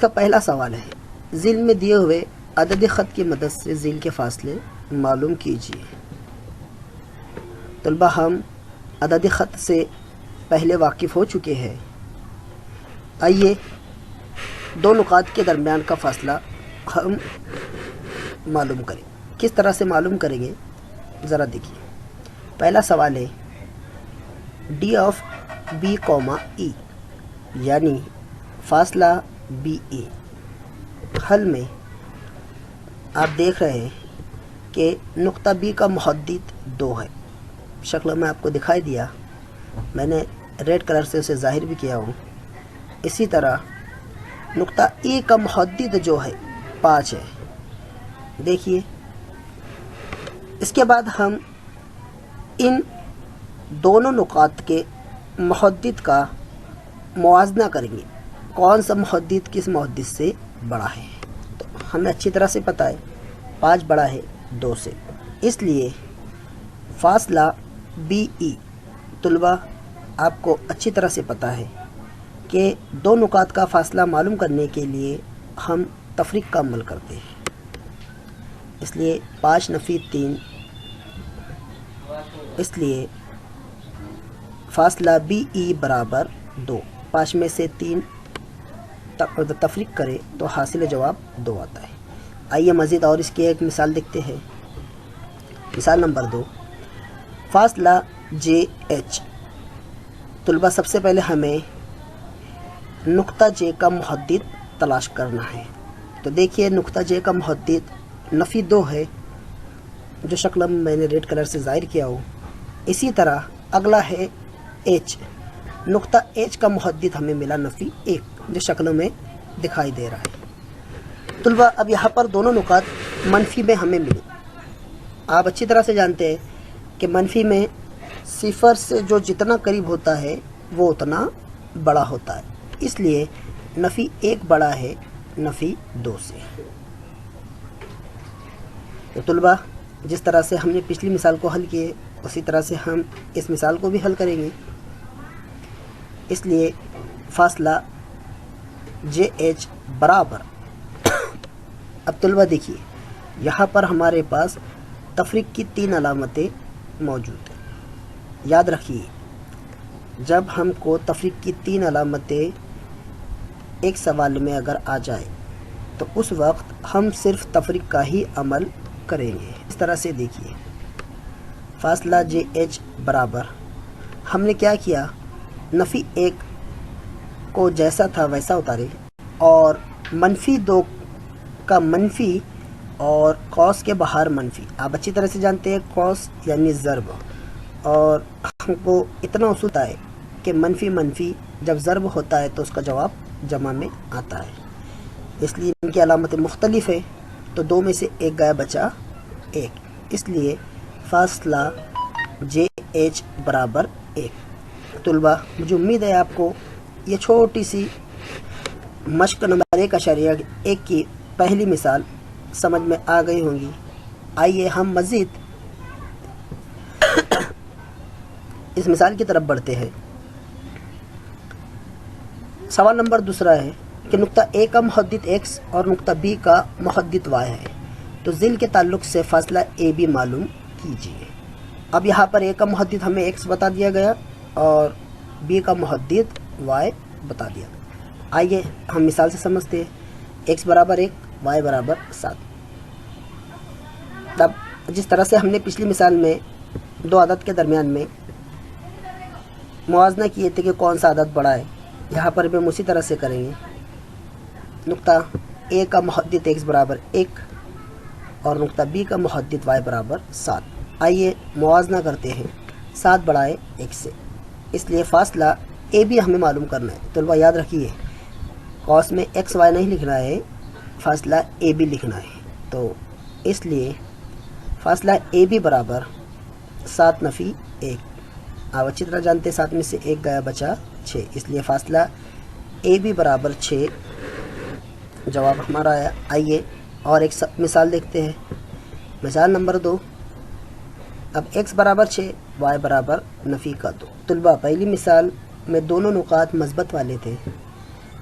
کا پہلا سوال ہے، ذیل میں دیے ہوئے عدد خط کی مدد سے ذیل کے فاصلے معلوم کیجیے۔ طلبہ ہم عدد خط سے پہلے واقف ہو چکے ہیں، آئیے دو نقاط کے درمیان کا فاصلہ ہم معلوم کریں۔ کس طرح سے معلوم کریں گے ذرا دیکھیے۔ پہلا سوال ہے ڈی آف بی کوما ای، یعنی فاصلہ بی اے۔ حل میں آپ دیکھ رہے ہیں کہ نقطہ بی کا محدد 2 ہے، شکل میں آپ کو دکھائی دیا، میں نے ریڈ کلر سے اسے ظاہر بھی کیا ہوں۔ اسی طرح نقطہ ای کا محدد جو ہے 5 ہے، دیکھیے۔ اس کے بعد ہم ان دونوں نقاط کے محدد کا موازنہ کریں گے، کون سا محدد کس محدد سے بڑا ہے۔ تو ہمیں اچھی طرح سے پتہ ہے 5 بڑا ہے 2 سے، اس لیے فاصلہ بی ای، طلبہ آپ کو اچھی طرح سے پتہ ہے کہ دو نقاط کا فاصلہ معلوم کرنے کے لیے ہم تفریق کا عمل کرتے ہیں، اس لیے 5 نفی 3، اس لیے فاصلہ بی ای برابر 2۔ 5 میں سے 3 تفریق کرے تو حاصل جواب 2 آتا ہے۔ آئیے مزید اور اس کی ایک مثال دیکھتے ہیں۔ مثال نمبر 2، فاصلہ جے ایچ۔ طلبہ سب سے پہلے ہمیں نقطہ جے کا محدد تلاش کرنا ہے، تو دیکھیے نقطہ جے کا محدد نفی 2 ہے، جو شکل میں نے ریڈ کلر سے ظاہر کیا ہو۔ اسی طرح اگلا ہے ایچ، نقطہ ایچ کا محدد ہمیں ملا نفی 1، جو شکل میں دکھائی دے رہا ہے۔ طلبہ اب یہاں پر دونوں نقاط منفی میں ہمیں ملے۔ آپ اچھی طرح سے جانتے ہیں کہ منفی میں 0 سے جو جتنا قریب ہوتا ہے وہ اتنا بڑا ہوتا ہے، اس لیے نفی 1 بڑا ہے نفی 2 سے۔ تو طلبہ جس طرح سے ہم نے پچھلی مثال کو حل کیے اسی طرح سے ہم اس مثال کو بھی حل کریں گے، اس لیے فاصلہ جے ایچ برابر، اب طلبہ دیکھیے یہاں پر ہمارے پاس تفریق کی 3 علامتیں موجود ہیں۔ یاد رکھیے جب ہم کو تفریق کی 3 علامتیں ایک سوال میں اگر آ جائے تو اس وقت ہم صرف تفریق کا ہی عمل کریں گے۔ اس طرح سے دیکھیے فاصلہ جے ایچ برابر، ہم نے کیا کیا، نفی 1 کو جیسا تھا ویسا اتارے اور منفی 2 کا منفی اور قوس کے باہر منفی۔ آپ اچھی طرح سے جانتے ہیں قوس یعنی ضرب، اور ہم کو اتنا اصول ہے کہ منفی منفی جب ضرب ہوتا ہے تو اس کا جواب جمع میں آتا ہے، اس لیے ان کی علامتیں مختلف ہے، تو 2 میں سے 1 گیا بچا 1، اس لیے فاصلہ جے ایچ برابر 1۔ طلبہ مجھے امید ہے آپ کو یہ چھوٹی سی مشق نمبر 1.1 کی پہلی مثال سمجھ میں آ گئی ہوں گی۔ آئیے ہم مزید اس مثال کی طرف بڑھتے ہیں۔ سوال نمبر 2 ہے کہ نقطہ اے کا محدد x اور نقطہ بی کا محدد y ہے، تو ذیل کے تعلق سے فاصلہ اے بی معلوم کیجیے۔ اب یہاں پر اے کا محدد ہمیں x بتا دیا گیا اور بی کا محدد y بتا دیا۔ آئیے ہم مثال سے سمجھتے ہیں۔ x برابر 1، y برابر 7۔ تب جس طرح سے ہم نے پچھلی مثال میں 2 عدد کے درمیان میں موازنہ کیے تھے کہ کون سا عدد بڑا ہے، یہاں پر بھی ہم اسی طرح سے کریں گے۔ نقطہ اے کا محدد x برابر 1 اور نقطہ بی کا محدد y برابر 7۔ آئیے موازنہ کرتے ہیں، 7 بڑا ہے 1 سے، اس لیے فاصلہ اے بی ہمیں معلوم کرنا ہے۔ طلبہ یاد رکھیے قوس میں ایکس وائی نہیں لکھنا ہے، فاصلہ اے بی لکھنا ہے، تو اس لیے فاصلہ اے بی برابر 7 نفی 1۔ آپ اچھی طرح جانتے ہیں 7 میں سے 1 گیا بچا 6، اس لیے فاصلہ اے بی برابر 6 جواب ہمارا آیا۔ آئیے اور ایک مثال دیکھتے ہیں۔ مثال نمبر 2، اب x برابر 6، y برابر نفی کا 2۔ طلبہ پہلی مثال میں دونوں نقاط مثبت والے تھے،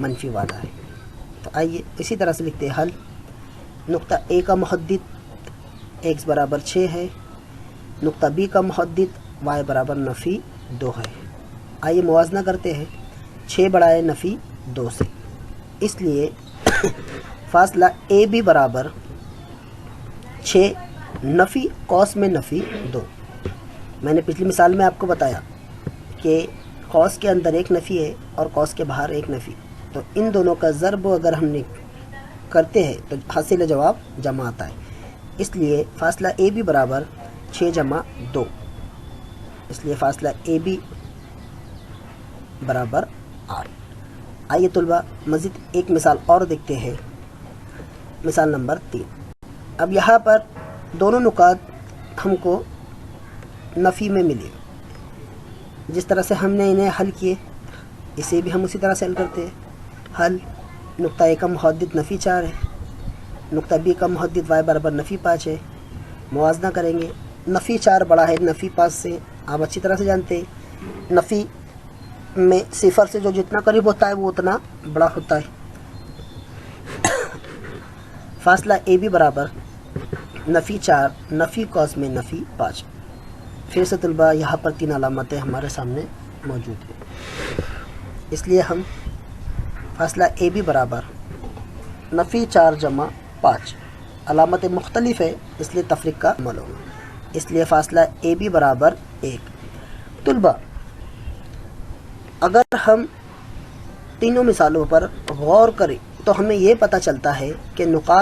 منفی والا ہے. تو آئیے اسی طرح سے لکھتے ہیں حل. نقطہ A کا محدد x برابر 6 ہے. نقطہ B کا محدد y برابر نفی 2 ہے. آئیے موازنہ کرتے ہیں. 6 بڑھائے نفی 2 سے، اس لیے فاصلہ اے بی برابر 6 نفی قوس میں نفی 2. میں نے پچھلی مثال میں آپ کو بتایا کہ قوس کے اندر ایک نفی ہے اور قوس کے باہر ایک نفی، تو ان دونوں کا ضرب اگر ہم نے کرتے ہیں تو حاصل جواب جمع آتا ہے. اس لیے فاصلہ اے بی برابر 6 جمع 2. اس لیے فاصلہ اے بی برابر 8. آئیے طلبہ مزید ایک مثال اور دیکھتے ہیں. مثال نمبر 3. اب یہاں پر دونوں نکات ہم کو نفی میں ملے. جس طرح سے ہم نے انہیں حل کیے اسے بھی ہم اسی طرح سے حل کرتے ہیں. حل نقطہ اے کا محدد نفی 4 ہے. نقطہ بی کا محدد y برابر نفی 5 ہے. موازنہ کریں گے. نفی 4 بڑا ہے نفی 5 سے، آپ اچھی طرح سے جانتے ہیں نفی میں صفر سے جو جتنا قریب ہوتا ہے وہ اتنا بڑا ہوتا ہے. فاصلہ اے بی برابر نفی 4 نفی قوس میں نفی 5. پھر سے طلبہ یہاں پر 3 علامتیں ہمارے سامنے موجود ہیں، اس لیے ہم فاصلہ اے بی برابر نفی 4 جمع 5. علامتیں مختلف ہے اس لیے تفریق کا عمل ہوگا. اس لیے فاصلہ اے بی برابر 1. طلبہ اگر ہم تینوں مثالوں پر غور کریں تو ہمیں یہ پتہ چلتا ہے کہ نقاط